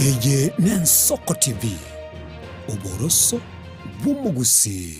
Eye Nensoko TV, Oboroso Bumugusi.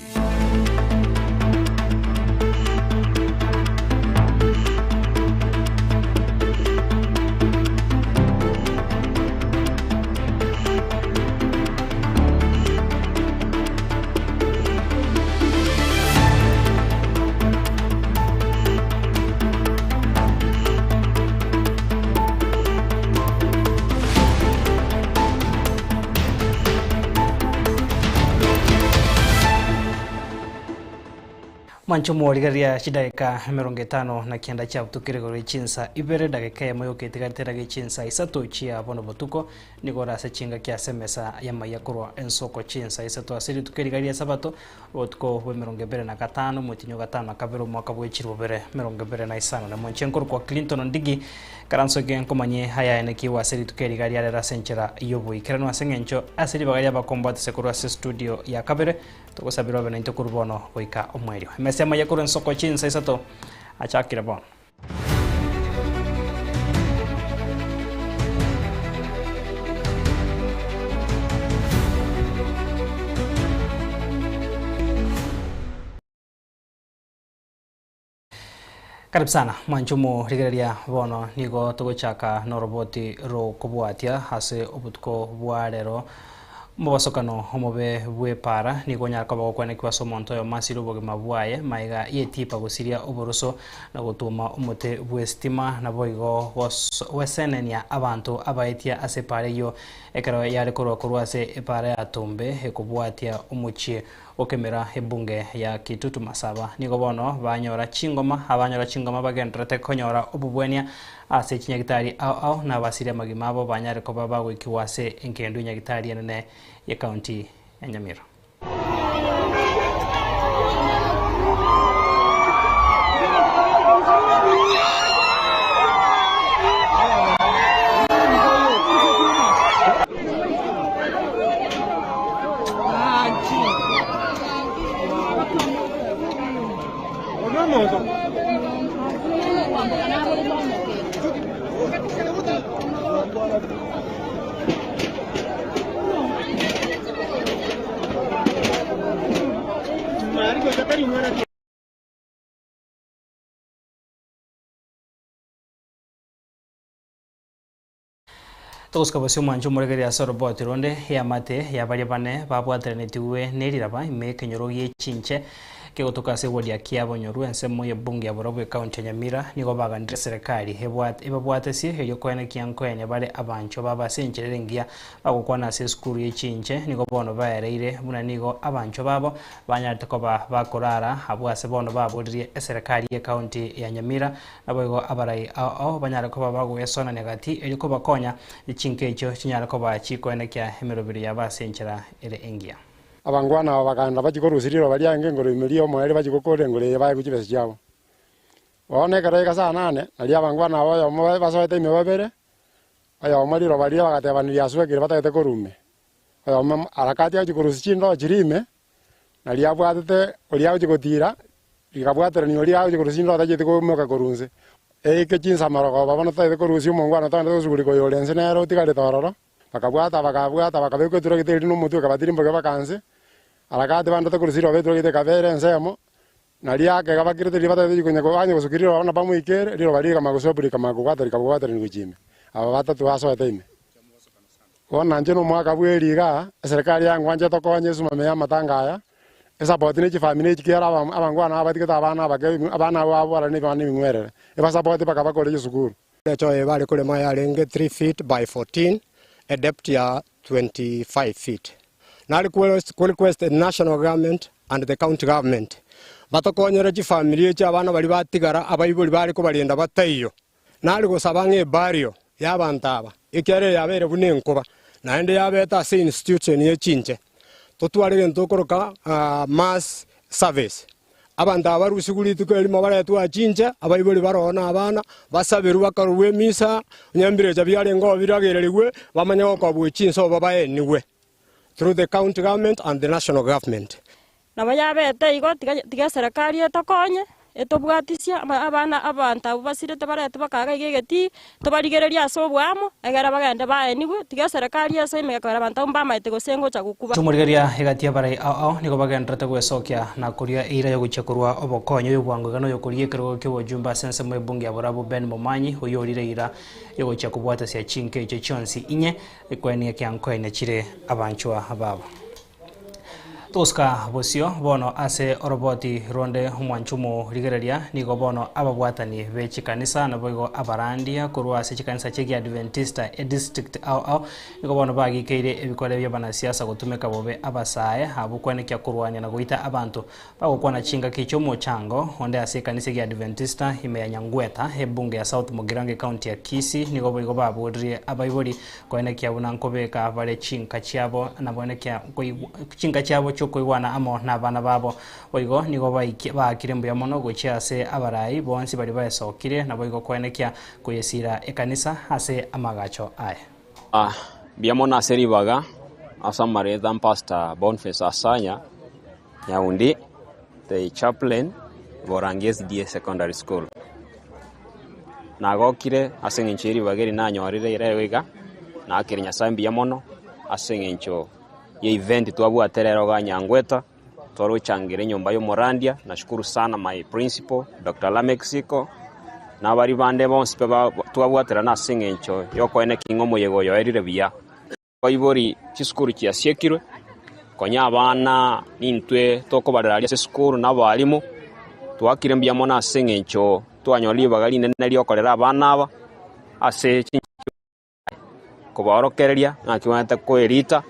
Mancho mworigaria chidaika 50 na kianda cha butukire chinsa ibere dagika ya moyo kitigatera gichinsa isato chia bono botuko nigora se chinga kya semesa ya mayakurwa ensoko chinsa isato asiri tukirigaria sabato otko bwe 25 mutinyo gatano kabero mwaka bwe chirwo bere 25 na monchenkor kwa Clinton Ndigi karanso gen komanye haya ene kiwa asiri tukirigaria rera senchera yobo ikerano asengencho asiri bagaria bakombat sekurwa se studio ya kabere tukosabiro bene into kurbono goika omwerio mesema ya kuren soko chinsa isato achakira bon Karibu sana manchumo rigeria bono nigo tugochaka no roboti ro kubwatia hase obutko bwarero mubasokano homobe bwepara nigo nyaka bagokwane kwaso monto yo masiro boge mabwaye maiga yetipa gusiria oboroso na gutuma umute bwestima na boigo wesenenia abantu abaetia asepare yo ekero yare korwase epare atombe ekubwatia umuchie okemera ebunge ya Kitutu Masaba nigo bono banyora chingoma bagendrete konyora obubwenia ase chinyagitari au na basire magimabo banyare ko baba gwikiwase enkendu nyagitari ene ya county ya Nyamira. Todos kabasyo mancho moregeri asoro boti ronde ya mate ya bari bane babwateranetiwe neriraba imekenyoro yechinche kegotoka se wodi akiabo nyoru ensemo ya bunge ya Borobwe county Nyamira nigo bagandire serikali ebabwatesi eyo kwene kyankwene bare abancho babasencherengia bagukwana se skuru yechinche nigo bono baereire buna nigo abancho babo banyate ko bakorara abwase bono baburirie serikali ya county ya Nyamira nabo abarai ao banyare ko baguyesona negati eriko bakonya ichinke echo chinyara ko bachikwene kya emerobiri ya basenchera ere engia abangwana abaganda bachikorusiriro bariange ngoro imerio mwere bachikokore ngore baye kuchibese cyabo one kareka sana nane ali abangwana abo mo basoete imebere ayo mariro baria bagatebanira aswekire batagete korume ayo arakati achikorusichindo chirime nali abwatete oli achikotira likabwatera ni oli achikorusichindo atagete komoka korunze eke chinsa marogo babona tagete korusi umongwana tanda kusuguri ko yolense nero tikale tororo bakabwata bakabeko turagite no mutu kabatirimbo kabakanse alakate banda takurusiro betro gite kavere nsemo naliake kabakirite libata bikunya ko anye kusukiriro bana pamwikere liro bali kama kusoburi kama kukwata ni kuchime aba batatu aso atime ona nje no mwaka bweriga serikali yangu anje tokonye sumame ya matangaya esa botine chi family chi kera abangwana abatiketa abana abana wabo ara ni bana mingwerere eba support bakabakore yisukuru echo ebale kule maya lenge 3 feet by 14 a depth ya 25 feet. Now request the national government and the county government. Batokonyera chi family cha abana bali batigara abayibuli bali ko balinda batayo. Nali go sabange barrio yabantaba. Ikere yabere bunenkoba. Naende yabeta se institution ye chinche. Totwale ntokoroka mass service. Abanda barusiguli tukeli mabara tu achinche abayibuli barona abana basaberu bakaruwe misa nyambire jabyale ngo biragererwe bamanya ko bwichinso babaye niwe through the county government and the national government. Na bayabete igo tiga serikali etokonye etobwatisia abana abanta basirete barete bakaga igegeti tobarigereria aso bwamo egera bagende baenigwe tiga serikali ase imekora banta mbamaite gosengocha gukuba tumurigeria igatia barai ao niko bagendrete gwesokia na kuria ira yo guchekurwa obokonyo yobwango gano yo kurie kero kyo jumba sense mu bunge aburabu Ben Momanyi oyorire ira yo guchekubwata sia chinke icho chonsi inye ekwenia kyanko ine chire abanchwa babo Toska bosio bono ase oroboti ronde mwanchumo rigereria nigo bono ababwatani bechi kanisa na boigo abarandia kurwa ase chikanisa cheki Adventista district au nigo bono bagikeire ebikore by'abana siasa gutumeka bobe abasaye abukwane kya kurwanya na guita abantu bagokwana chinga kicho mochango onde ase kanisa ya Adventista imenya ngweta ebunge ya South Mugirange County ya Kisii nigo boigo babudrie abaibori kwene kya bunankobeka bare chinga chiabo na bone kya chinga chiabo koigwana amo na bana babo boigo nigo bakire mbuya mono gochia ase abarai bonsi bari bayesokire na boigo kwenekia kuyesira ekanisa ase amagacho aye biamona aseri baga asamare than Pastor Boniface Asanya Nyaundi the chaplain Boranges D Secondary School nagokire asenginchiri bageri nanyorire irewega na akirinya sambiya mono asengincho ye event twabwaterero ga Nyangweta twaruchangire nyumba yo Morandia. Nashukuru sana my principal Dr. Lamexiko na bari bande bonse twabwatera na singencho yoko ene kingo moyego yo erire biya koibori chiskuru kya siekirwe konya abana nintwe toko badaralia se skuru na balimu twakire mbya mona singencho twanyoli bagali nene lyokorera abana aba ase kubarokereria na kiwanta ko erita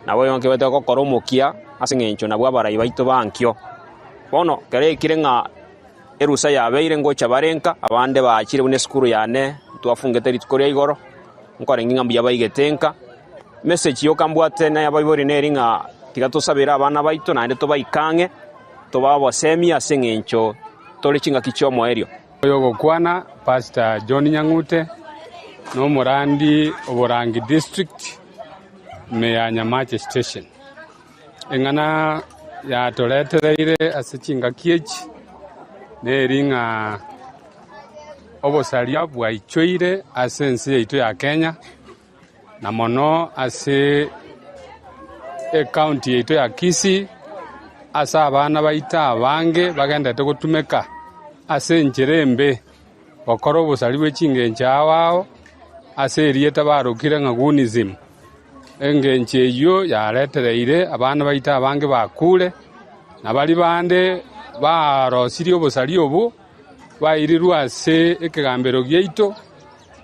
nabo yonke bete ko koromokia asengencho nabwo abarai baito bankyo bono kare kirenga erusa yabeire ngocha barenka abande baakire une skuru yane twafungete litkoria igoro nkore nginga yabayigetenka message yo kambwate na yabayibori neringa tigatosabira abana baito nande to bayikange to babo semi asengencho tole chinga kichomo erio yogo kwana Pastor John Nyangute no Morandi Oborangi district meya Nyamache station engana ya toletereire asichinga kiechi neringa obosaria bwa ichoire asense ito ya Kenya na mono ase county ito ya Kisii asa abana baita abange bagendete gutumeka ase njerembe okoro obosari bwechingencha awao ase erieta barukire ngagunism engenche iyo yaretereire abana baita abange bakure na bali bande barosirie obosari obo bairirwa ase ekegambero gieito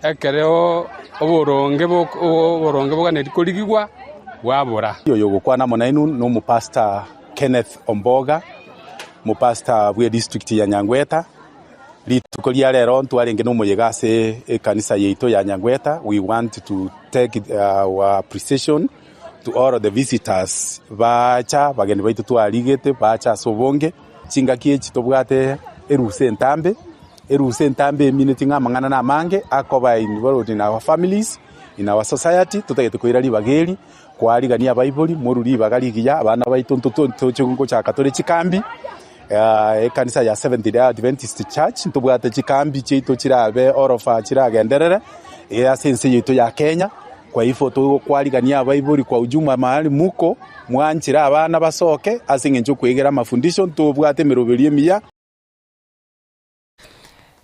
ekereo oboronge boganeri korigigwa bwabora yoyo gukwana monainu no mu Pastor Kenneth Omboga mu pastor bwe district ya Nyangweta litukolia lero ntwarenge no muyegase ekanisa yeito ya Nyangweta. We want to take our appreciation to all the visitors bacha bageni baitu twarigete bacha sobonge chinga kiechi tobwate eruse ntambe minute ngamangana na mange akoba in our families in our society tutagete koirali bageri kwarigania baibuli moruri bagaligiya abana baitu ntutungo cha katole chikambi ekanisa ya Seventh Day Adventist Church ntubwate chikambi chito chirabe orofa chiragenderere asense yito ya Kenya. Kwa hivyo tu kwarigania baibuli kwa ujuma mahali muko mwanchira abana basoke asingenjo kwegera mafundisho tubwate miroberie miya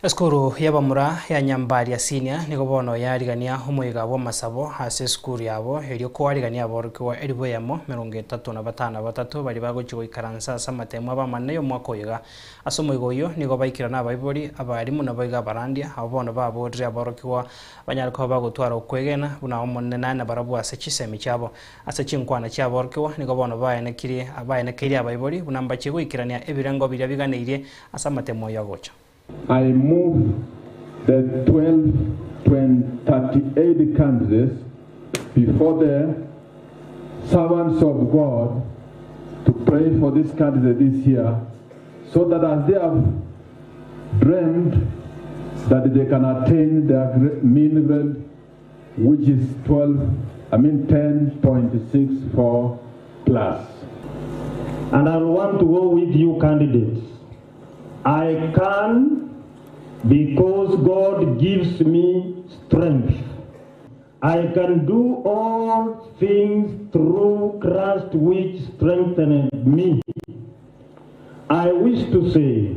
Eskuru yabamura ya Nyambari ya senior niko bono yarigania umuyiga wa masabo hase skuru yabo helio kwarigania borokwa eribo yamo 35 bari bagochiwe karansa samatemo abamane yo mwakoyiga asomoyigo yo niko baikira na baibori abarimu na bayiga barandia abono babodria borokwa banyarko bagotwara okwegena buna omonene na barabu ase chisemi chabo ase chinkwana chabo borokwa niko bono bayenekiri abaibori bunamba chigo ikirania ebirengo birabiganeirie asamatemo yagocha. I move the 38 candidates before the servants of God to pray for this candidate this year, so that as they have dreamed that they can attain their mean grade, which is 10.64 plus. And I want to go with you candidates I can because God gives me strength. I can do all things through Christ which strengthens me. I wish to say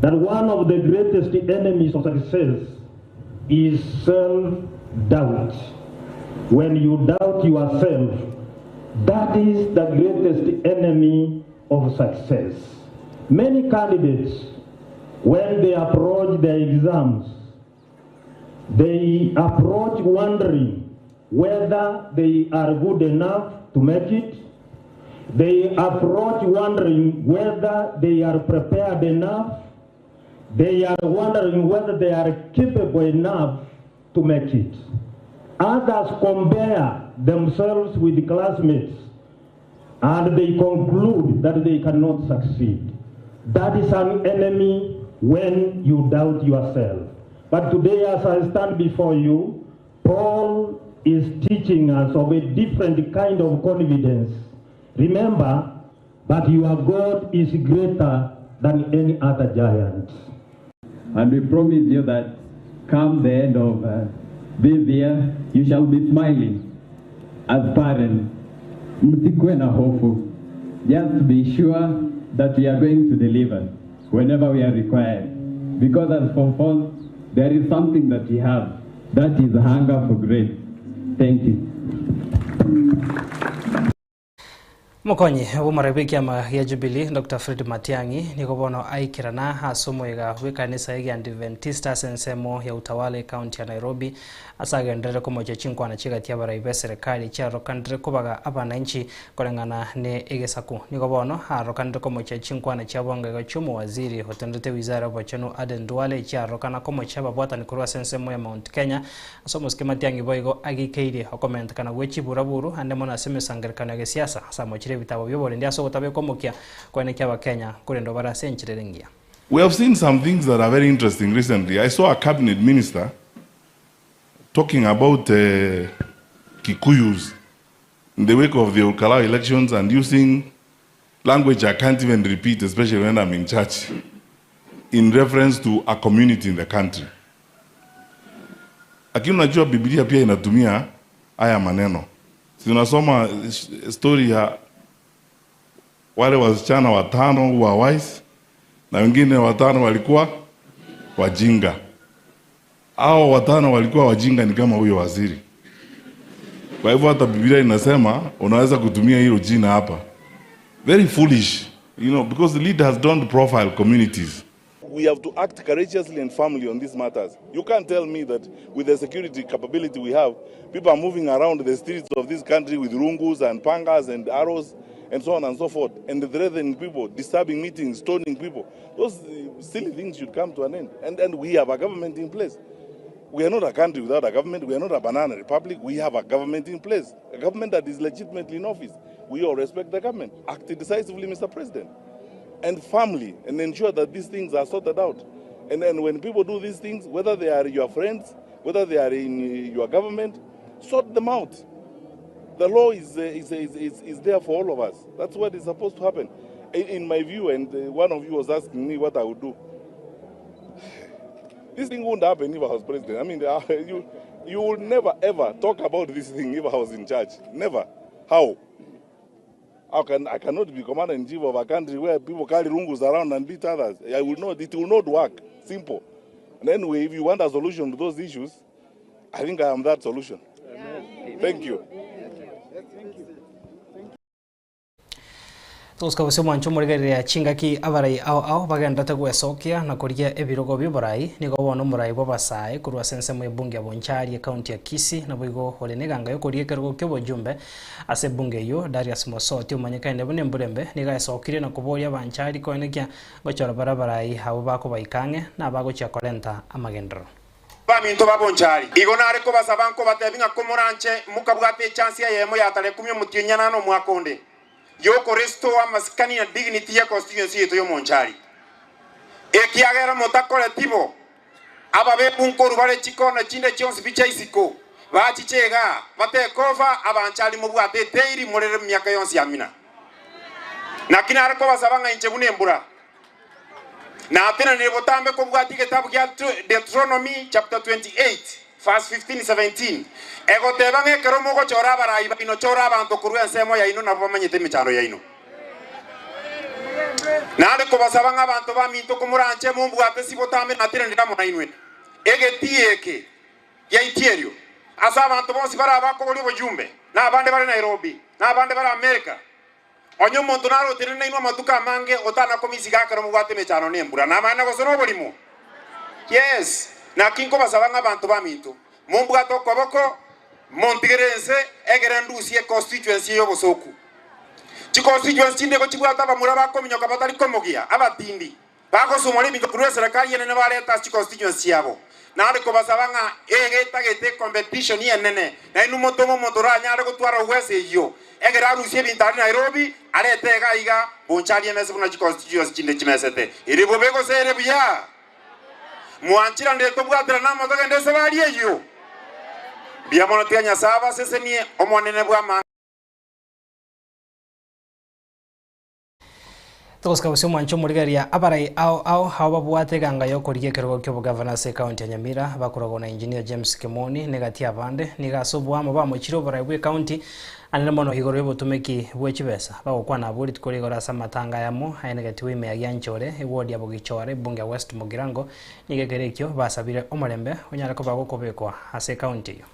that one of the greatest enemies of success is self-doubt. When you doubt yourself, that is the greatest enemy of success. Many candidates, when they approach their exams, they approach wondering whether they are good enough to make it. They approach wondering whether they are prepared enough. They are wondering whether they are capable enough to make it. Others compare themselves with classmates and they conclude that they cannot succeed. That is an enemy when you doubt yourself. But today, as I stand before you, Paul is teaching us of a different kind of confidence. Remember that your God is greater than any other giant. And we promise you that come the end of this year, you shall be smiling as parents. Msikwe na hofu. Just be sure that we are going to deliver whenever we are required. Because as for us, there is something that we have. That is hunger for grace. Thank you. Mukonyi umarabiki ama ya Jubilee Dr. Fred Matiang'i niko bono aikirana hasomo ya kanisa ya Adventista sensemo ya utawala county ya Nairobi asagendere komoje chinkwa na chiga tiabara ibe serikali cha rokandre kubaga abananchi kolengana ne egesaku niko bono ha rokandre komoje chinkwa na chabonga gachumo waziri hotendete wizara bochano Aden Duale cha rokana komoje babwata ni kurwa sensemo ya Mount Kenya asomo Matiang'i boigo agikeire comment kana wechi buraburu ande mona seme sangerkana ya siasa samo bitabo byobole ndiaso gotabe komukia kwenekya bakenya kurendo barasenchirerengia. We have seen some things that are very interesting recently. I saw a cabinet minister talking about Kikuyus in the wake of the Olkalau elections and using language I can't even repeat, especially when I'm in church, in reference to a community in the country. Lakini unajua Biblia pia inatumia haya maneno. Tunasoma story ya wale wasichana watano wa wise na wengine watano walikuwa wajinga. Hao watano walikuwa wajinga ni kama huyo waziri. Kwa hivyo hata Biblia inasema unaweza kutumia hilo jina hapa. Very foolish, you know, because the leader has done profile communities. We have to act courageously and firmly on these matters. You can't tell me that with the security capability we have, people are moving around the streets of this country with rungus and pangas and arrows and so on and so forth, and threatening people, disturbing meetings, stoning people. Those silly things should come to an end. And we have a government in place. We are not a country without a government. We are not a banana republic. We have a government in place, a government that is legitimately in office. We all respect the government. Act decisively, Mr. President, and firmly, and ensure that these things are sorted out. And then when people do these things, whether they are your friends, whether they are in your government, sort them out. The law is there for all of us. That's what is supposed to happen. In my view, and one of you was asking me what I would do. This thing wouldn't happen if I was president. I mean, you would never ever talk about this thing if I was in charge. Never. How? I cannot be commander-in-chief of a country where people carry rungus around and beat others. It will not work. Simple. And anyway, if you want a solution to those issues, I think I am that solution. Yeah. Thank you. Tuska bose mwancho murigerera chingaki abarai ao bagenda tegwesokia na kuria ebirogo byoborai nigo bono murai bobasae kurwa sense mu bunge abonchari county ya Kisii na boigo oleneganga yo kuria kerugo kyo bojumbe ase bunge yo Darius Mosoti umanyeka ne bone mburembe niga esokire na kuboria banchari koenekia gochora barabarai habo bako baikange na bago cha korenta amagendro baminto babonchari igona ariko basabanko batebinga komoranche mukabwate chance yemo ya tare 10 mutinyana no mwakonde Yoko restore maskani na dignity ya constituency yetu yo Monchari. Ekiagera mota colectivo. Ababe punkoru bale chikona chinde chonsi bicha isiko. Bachichega bate kova abanchali mubwate teiri morere myaka yonsi amina. Na kinara ko basabanga inche bunembura. na atena ni botambe ko bwati kitabu kya Deuteronomy chapter 28 verse 15-17 ego teba ngekero mugo chora barayi bino chora abantu kurwe nsemo ya ino nabo manyete micharo ya ino nale ko basaba ng'abantu baminto kumuranche mumbu atesi botambe natena ndamo na inwe egetieke ya itierio asa abantu bonsi baraba ko boli bojumbe na abande bari Nairobi na abande bari America onyo muntu naro tirina ino matuka mange otana komisiga karo mugwate mechano nembura na mana go sono bolimo yes na kinko basaba ng'abantu baminto mumbu atoko boko montigerense egerandusie constituency yo bosoku chi constituency ndego chibwata bamura bakominyoka batari komogia abatindi bako sumori bintu kuri serikali yenene baleta chi constituency yabo na ariko basaba nga egetagete competition yenene na inu motomo motoranya ariko twara wese yo egera rusie bintari Nairobi arete gaiga bonchali emese buna chi constituency chinde chimesete iribo bego sere buya muanchira ndeto bwatira namo tagende sebali yo bia monotia nyasaba sesenie omonene bwa ma Toska bose mwancho murigaria abarai au hawa bwate ganga yo koriye kerogo kyo governor se county ya Nyamira bakurago na engineer James Kimoni negati abande nigasobwa mo bamuchiro barai bwe county anene mono igoro yobutumeki bwe chibesa bagokwa na buri tukori gora samatanga yamo ainegati we meya yanchore ewodi abo gichore bunge West Mugirango nigegerekyo basabire omorembe onyara ko bagokobekwa ase county yo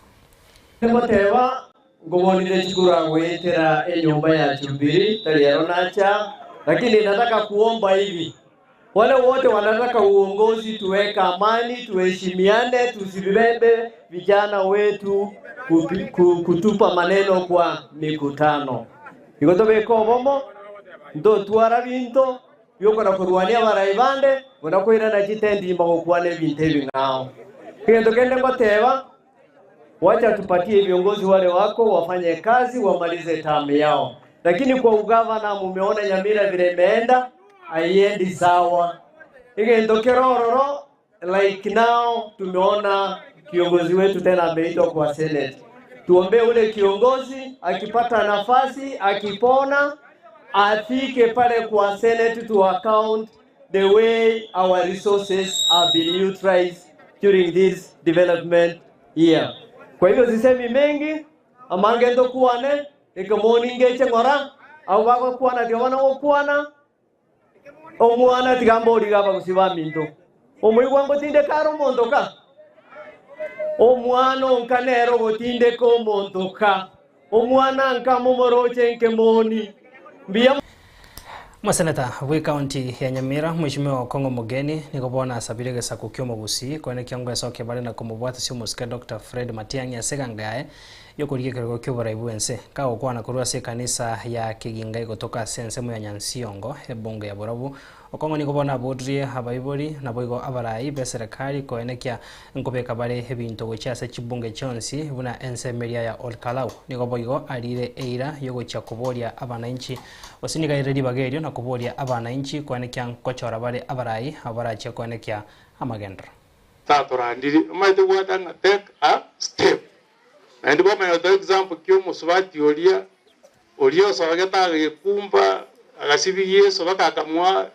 Nemoteba ngobonire chikura wetera enyumba ya Jubilee taliero nacha. Lakini nataka kuomba hivi, wale wote wanataka uongozi, tuweka amani, tuheshimiane, tusibebe vijana wetu kutupa maneno kwa mikutano. Ikotobe kobomo ndo tuara binto yokora kurwania baraibande bonakoira na jitendi mbago kwane bintebi ngao. Kendo kende ngoteba wacha tupatie viongozi wale wako wafanye kazi wamalize tamu yao. Lakini kwa ugavana mumeona Nyamira vile imeenda haiendi sawa. Ige kerororo like now tumeona kiongozi wetu tena ameitwa kwa Senate. Tuombe ule kiongozi akipata nafasi akipona afike pale kwa Senate to account the way our resources have been utilized during this development year. Kwa hivyo sisemi mengi amangendo kuane Ikamoni ngeche ngora au bako kuana diwana okuana omwana tigambo ligaba kusiba minto omuyigwa ngotinde karo mondoka omwana onkanero gotinde ko mondoka omwana nkamomoroche nkemoni mbia Maseneta we county ya Nyamira mheshimiwa Kongo Mugeni nikobona asabire gesa kukyomo busi kwene kyangwe soke bale na kumubwata sio musika Dr. Fred Matiang'i asegangaye yokuriye kerego kyo baraibuense kago kwana kurwa se kanisa ya Kiginga gotoka sense mu ya Nyansiongo ebunge ya Borabu okongo nikobona bodrie habaibori na boigo abarai be serikali koenekya nkobeka bare ebinto gochase chibunge chonsi buna ense meria ya Olkalau nikoboigo alire eira yogocha kuboria abananchi osiniga iredi bagerio na kuboria abananchi koenekya nkochora bare abarai abarache koenekya amagendro tatorandiri maite wadanga take a step and bo my other example kyo musubati olia sabageta gekumba agasibiye sobaka kamwa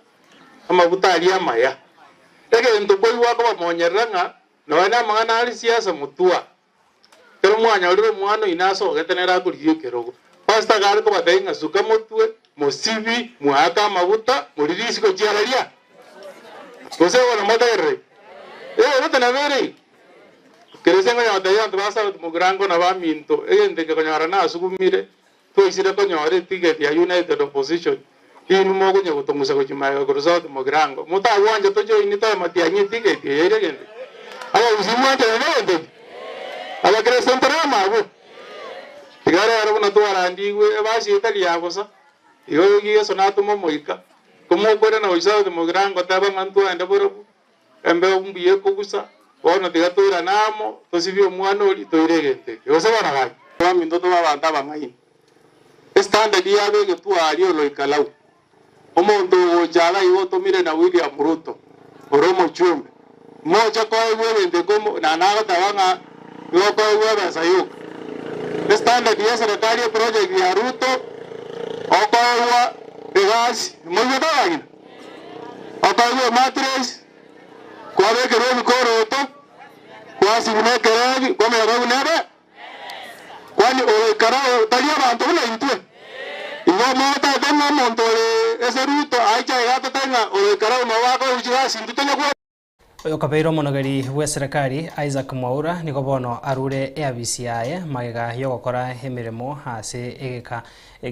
amabuta ali amaya ege ndo boy wako bamonyeranga no bana mangana ali siasa mutua pero mwanya uri mwana inaso getenera kuriyo kerogo pasta gari ko batenga suka mutwe mosibi muaka mabuta muririsi ko chiararia kose wala madere wote na vere keresenga ya daya ndabasa mugirango na baminto ndeke konyara na asugumire to isire konyore ticket ya United Opposition inu mogo nyago tongusa ko chimayo ko resort mugirango muta wanje to jo inita matianyi ticket yere gende aba uzimwante na ndo aba keresentara mago tigara ara kuna to arandiwe basi itali yako sa iyo giye sonato momoika como kwenda na usado mugirango taba mantu ande borobu embe umbiye kugusa bona tigatura namo tosibyo mwana oli toiregete yose baraga bami ndoto babanta bangai standard yabe ke tu ali olo ikalau omonto jala iwo tomire na William Ruto oromo chumbe moja kwa wewe nde como na naga tabanga yo kwa wewe sayo standard ya serikali project ya Ruto okwa gas moyo tabanga Apagwe matres. Kwa weke robi koroto. Kwa sibune keregi. Kwa mega unebe. Kwani karao talia bantu ule intue. Ingo mota tenga montole eseruto aicha gato tenga karao mawako uchiga sindutonya kwa. Oyo kabeiro monogeri we serikali Isaac Mwaura niko bono arure ABCI magega yogokora emirimo hase egeka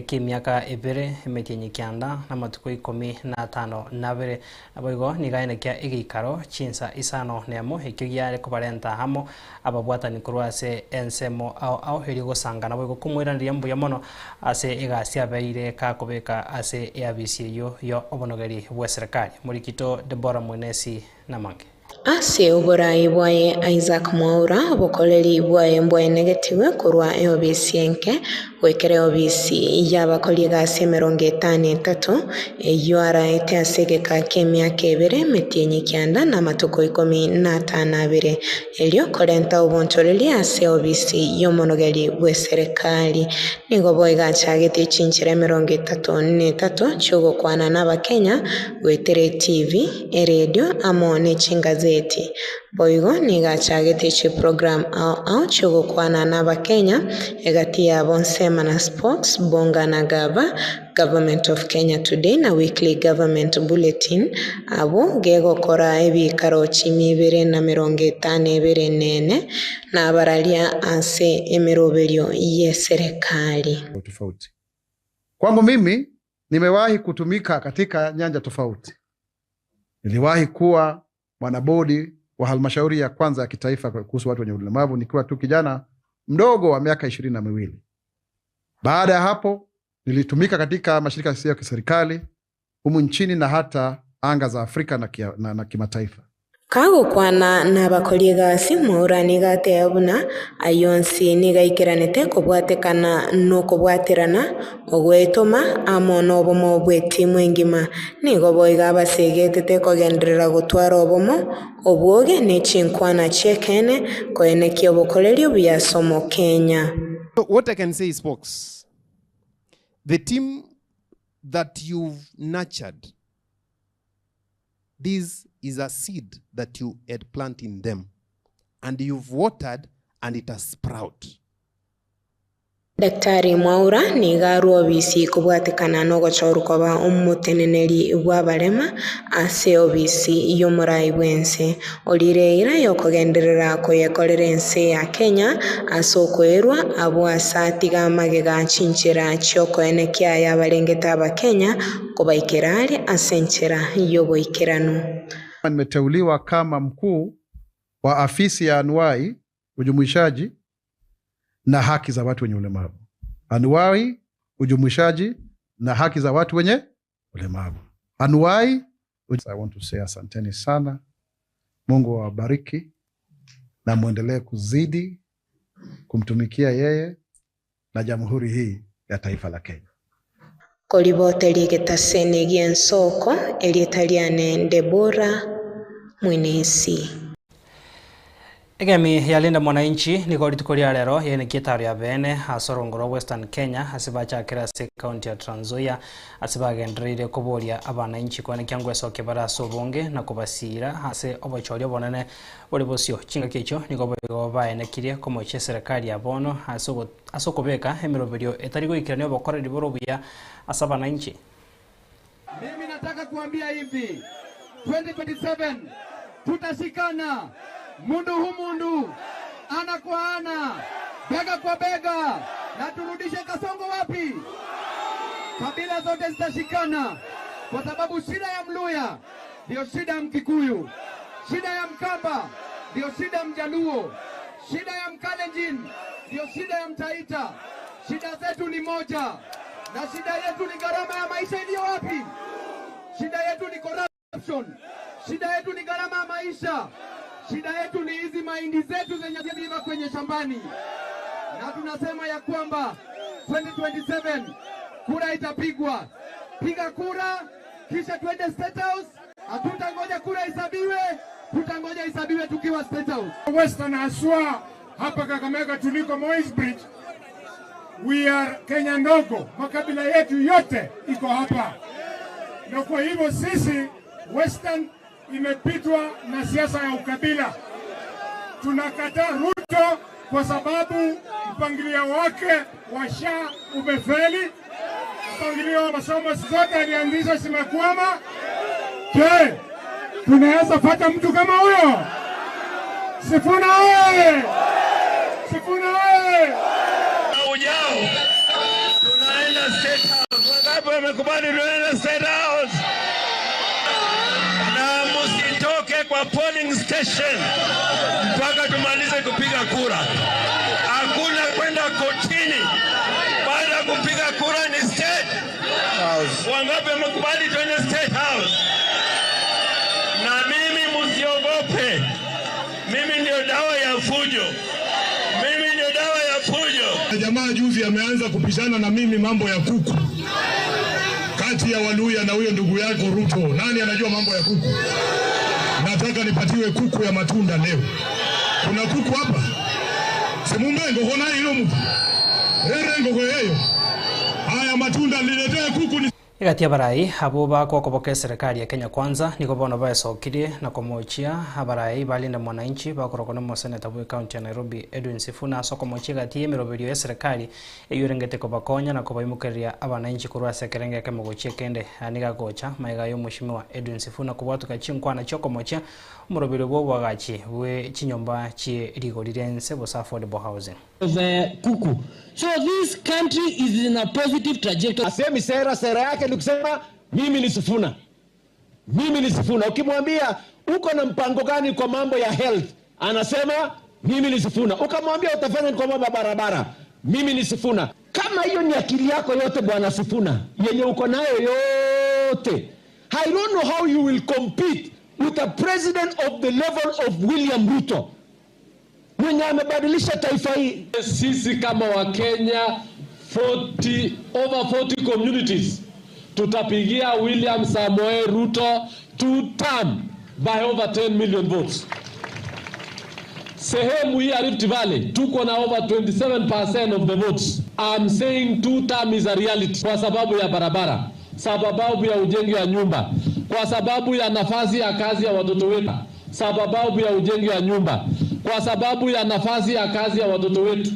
kimiaka ebere emetinyi kyanda na matuko 15 nabere aboigo nigaine kya egikaro chinsa isano nemo ekigyare kubarenta hamo ababwatani kurwase ensemo au heri gosangana boigo kumwiranira mbuya mono ase egasia beire ka kubeka ase ABCI yo obonogeri we serikali Murikito Deborah Mwenesi namange ase oborai bwaye Isaac Mwaura bokoleri bwaye mbwaye negetiwe kurwa EOBC enke wekere EOBC yabakoli gase 53 eyuara etasegeka kemyaka ebere metienyi kyanda na matuko 15 abere elio korenta obontoreli ase EOBC yomonogeri bwe serikali nigo boiga chagete chinchire 33 chogo kwana n'abakenya wetere TV radio amone chingaze boigo nigachagete chi program au chogo kwana n'abakenya egati yabo nsema na sports bonga na government of Kenya today na weekly government bulletin abo gego kora ebikaro 252 na baralia ase emeroberio ye serikali tofauti. Kwangu mimi nimewahi kutumika katika nyanja tofauti. Niliwahi kuwa mwanabodi wa halmashauri ya kwanza ya kitaifa kuhusu watu wenye ulemavu nikiwa tu kijana mdogo wa miaka 22. Baada ya hapo nilitumika katika mashirika yasiyo ya kiserikali humu nchini na hata anga za Afrika na kimataifa. Kago kwana n'abakoli gasi Mwaura nigate abuna ayonsi nigaikiranete kubwatekana no kubwatirana ogwetoma amono obomo bwetimu engima nigo boiga abasegete kogenderera gutwara obomo obwoge nechinkwana chekene koeneki obokoleri bya somo Kenya. What I can say is, folks, the team that you've nurtured, this is a seed that you had planted in them, and you've watered, and it has sprouted. Daktari Mwaura nigaru OBC kubwatekana no gochorukoba umuteneneri bw'abarema ase OBC yomurai bwense olireira yokogenderera koyekorera ense ya Kenya asokwerwa abwasatiga magega chinchera chokoenekia yabarengeta abakenya kubaikirari asenchera yoboikirano. Nimeteuliwa kama mkuu wa afisi ya anuai ujumuishaji na haki za watu wenye ulemavu. Anuai ujumuishaji na haki za watu wenye ulemavu. Anuai, I want to say asanteni sana. Mungu awabariki na muendelee kuzidi kumtumikia yeye na jamhuri hii ya taifa la Kenya. Kolibote ligetasene giensoko elietaliane Deborah Mwenesi. Egemi yalinda mwananchi niko ritukoria lero yene kietaro ya bene asorongoro Western Kenya asibacha kirase county ya Trans Nzoia asibagenderire kuboria abananchi kwane kyangwe soke baraso bonge na kubasira ase obochorio bonene bori bosio chinga kicho niko baene kirie komoche serikali ya bono asokobeka emiroberio etarigo ikirane obokoreri borobia asabananchi. Mimi nataka kuambia hivi 2027 tutashikana mundu humundu, ana kwa ana, bega kwa bega, na turudishe Kasongo wapi? Kabila zote zitashikana, kwa sababu shida ya Mluya ndio shida ya Mkikuyu, shida ya Mkamba ndio shida ya Mjaluo, shida ya Mkalenjin ndio shida ya Mtaita. Shida zetu ni moja, na shida yetu ni gharama ya maisha iliyo wapi? Shida yetu ni corruption, shida yetu ni gharama ya maisha. Shida yetu ni hizi mahindi zetu zenye ziliva kwenye shambani. Na tunasema ya kwamba 2027 kura itapigwa. Piga kura kisha twende State House. Hatutangoja kura isabiwe, tutangoja isabiwe tukiwa State House. Western haswa hapa Kakamega tuliko Moi's Bridge. We are Kenya ndogo, makabila yetu yote iko hapa. Na kwa hivyo sisi Western imepitwa na siasa ya ukabila. Tunakataa Ruto kwa sababu mpangilio wake wa SHA umefeli. Mpangilio wa masomo zote alianzisha zimekwama. Je, tunaweza pata mtu kama huyo? Sifuna oye! Sifuna oye! Ujao tunaenda State House. Wangapi wamekubali tunaenda State House? Na msitoke kwa polling station mpaka tumalize kupiga kura. Hakuna kwenda kotini. Baada ya kupiga kura ni State House. Wangapi wamekubali tuende State House? Na mimi msiogope. Mimi ndio dawa ya fujo. Mimi ndio dawa ya fujo. Jamaa juzi ameanza kupishana na mimi mambo ya kuku. Kati ya Waluya na huyo ndugu yako Ruto, nani anajua mambo ya kuku? Nataka nipatiwe kuku ya matunda leo. Kuna kuku hapa? Semumbengo kona hilo mtu. Rengo kwa hiyo. Haya matunda niletee kuku ni Igatia barai abo bakokoboke serikali ya Kenya Kwanza niko bono baesokirie na komochia abarai balinda mwananchi bakorokona mo seneta bwe county ya Nairobi Edwin Sifuna sokomochia gatie miroberio ya serikali eyurengete kobakonya na kobaimukeria abananchi kurwa sekerenge ke mogochie kende aniga gocha maiga yo mushimiwa Edwin Sifuna kubatuka chinkwana chokomochia miroberio bwo bwagachi we chinyomba chie rigorirense bo affordable housing kuku. So this country is in a positive trajectory. Asemi sera yake ni kusema mimi ni Sifuna. Mimi ni Sifuna. Ukimwambia uko na mpango gani kwa mambo ya health, anasema mimi ni Sifuna. Ukamwambia utafanya kwa mambo ya barabara, mimi ni Sifuna. Kama hiyo ni akili yako yote bwana Sifuna, yenye uko nayo yote, I don't know how you will compete with a president of the level of William Ruto. Mwenye amebadilisha taifa hii. Sisi kama wa Kenya over 40 communities tutapigia William Samoei Ruto 2 term by over 10 million votes. Sehemu hii ya Rift Valley tuko na over 27% of the votes. I'm saying 2 term is a reality kwa sababu ya barabara, sababu ya ujenzi wa nyumba, kwa sababu ya nafasi ya kazi ya watoto wetu, sababu ya ujenzi wa nyumba, kwa sababu ya nafasi ya kazi ya watoto wetu.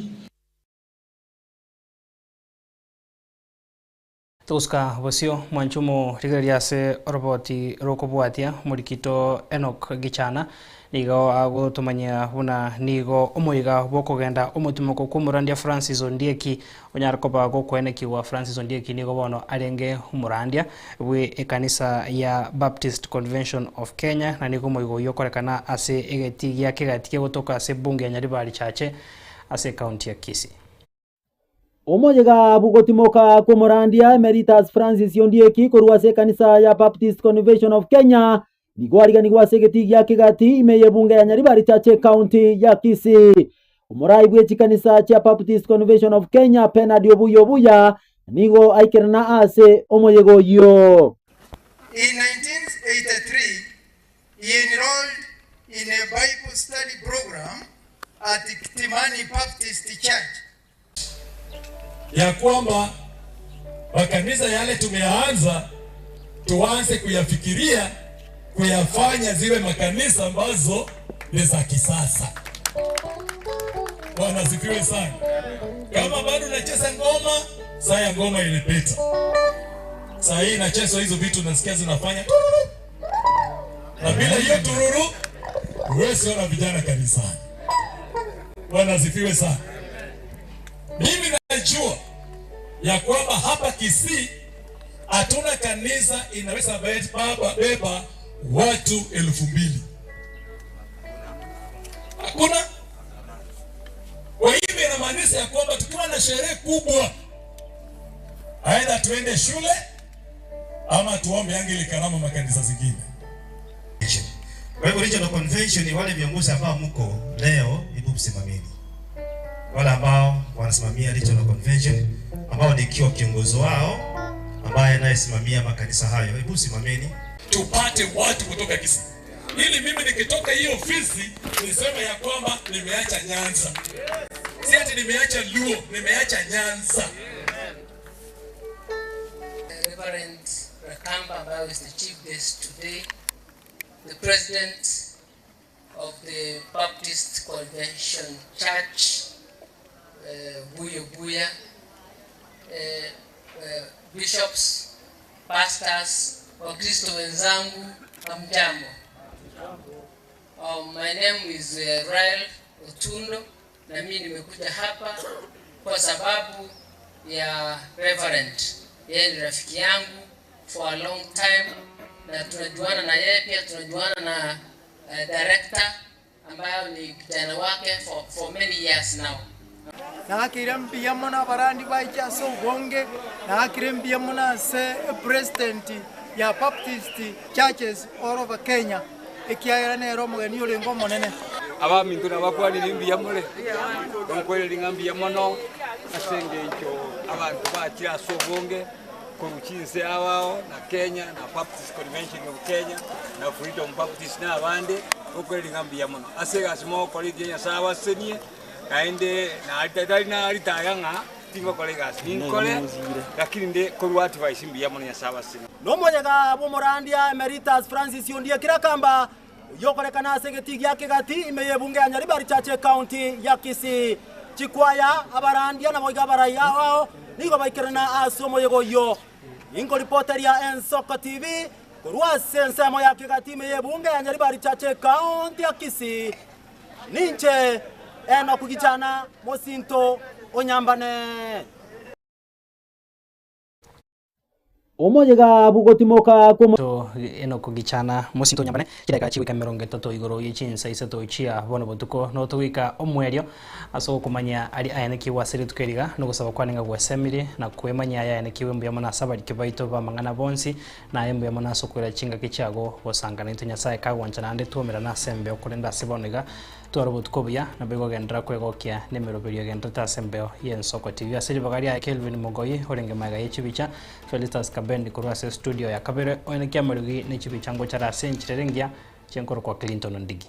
Tuska wasio mwanchumo rigariase roboti rokobwatia murikito Enoch Gichana nigo agotumanya buna nigo omoiga bokogenda omutumoko kumurandia Francis Ondieki onyarkoba gokweneki wa Francis Ondieki nigo bono arenge umurandia we ekanisa ya Baptist Convention of Kenya na nigo moigo yokorekana ase egeti ya kegati gotoka ase bunge ya Nyaribari chache ase county ya Kisii. Omojega bugotimoka kumurandia Emeritus Francis Ondieki kurwase kanisa ya Baptist Convention of Kenya nigwariganirwa segeti ya kigati imeye bunge ya Nyaribari chache county ya Kisii. Umurai bwe kanisa cha Baptist Convention of Kenya Penadi Obuya nigo aikerana ase omojego yo. In 1983 he enrolled in a Bible study program at Kitimani Baptist Church. Ya kwamba makanisa yale tumeanza tuanze kuyafikiria kuyafanya ziwe makanisa ambazo ni za kisasa. Bwana asifiwe sana. Kama bado unacheza ngoma, saa ya ngoma ilipita. Saa hii nacheza hizo vitu nasikia zinafanya tururu. Na bila hiyo tururu, huwezi ona vijana kanisani. Bwana asifiwe sana. Mimi najua ya kwamba hapa Kisii hatuna kanisa inaweza beba watu 2,000. Hakuna. Kwa hivyo inamaanisha ya kwamba tukiwa na sherehe kubwa, aidha tuende shule ama tuombe Anglican ama makanisa zingine. Kwa hivyo regional convention ni wale viongozi ambao mko leo, hebu msimameni. Wale ambao wanasimamia regional convention, ambao ni kiongozi wao ambaye anayesimamia makanisa hayo, hebu simameni tupate watu kutoka Kisii. Ili mimi nikitoka hiyo ofisi niseme ya kwamba nimeacha Nyanza. Si ati nimeacha Luo, nimeacha Nyanza. Reverend Rakamba, who is the chief guest today, the president of the Baptist Convention Church, Buya, bishops, pastors, Wakristo wenzangu, hamjambo. My name is Rael Otundo, na mimi nimekuja hapa kwa sababu ya Reverend. Yeye ni rafiki yangu for a long time, na tunajuana na yeye, pia tunajuana na director ambayo ni kijana wake for many years now. Nakirembia mona barandi baicha so bonge, nakirembia mona se president ya Baptist churches all over Kenya. Ikiaira ne romo gani ole ngomo nene. Aba mintu na bakwani nimbia mole. Donkwele lingambia mono asenge icho abantu bachira so bonge kuruchinse awao na Kenya na Baptist Convention of Kenya na Freedom Baptist na abande okweli ngambia mono asega small college ya sawa senie kaende na alitadari na alitayanga tingo kolegas ninkole lakini nde koru advice mbia mono ya sawa senie no monyega bomorandia Emeritus Francis Yondie Kirakamba yokolekana segeti yake gati imeyebunge ya Nyaribari Chache County ya Kisii chikwaya abarandia na moiga baraya wao niko baikirana asomo yego yo inko reporter ya Ensoko TV kurwa sensemo ya kigati meyebunge ya Nyaribari Chache County ya Kisii ninche eno kugichana Mosinto Onyambane omojega bugotimoka kumo eno kugichana Mosinto Onyambane kidaka chiwika 30 igoro yichinsa iseto chia bono botuko no tuwika omwerio aso kumanya ali ayaniki wasiri tukeriga no gusaba kwaninga gwesemiri na kwemanya ayaniki wembu yamona sabari kibaito ba mangana bonsi na yembu yamona sokwera chinga kichago bosangana itunya sae kagwanchana ande tuomera na sembe okurenda siboniga twarobutkobuya na bego gendra kwegokia nemero berio gendra ta sembeo Ensoko TV asiri bagari ya Kelvin Mogoyi orenge maga yechibicha Felicitas Kabendi kurwase studio ya Kabere onekia marugi nechibicha ngo chara senchirengia chenkoro kwa Clinton Ndigi.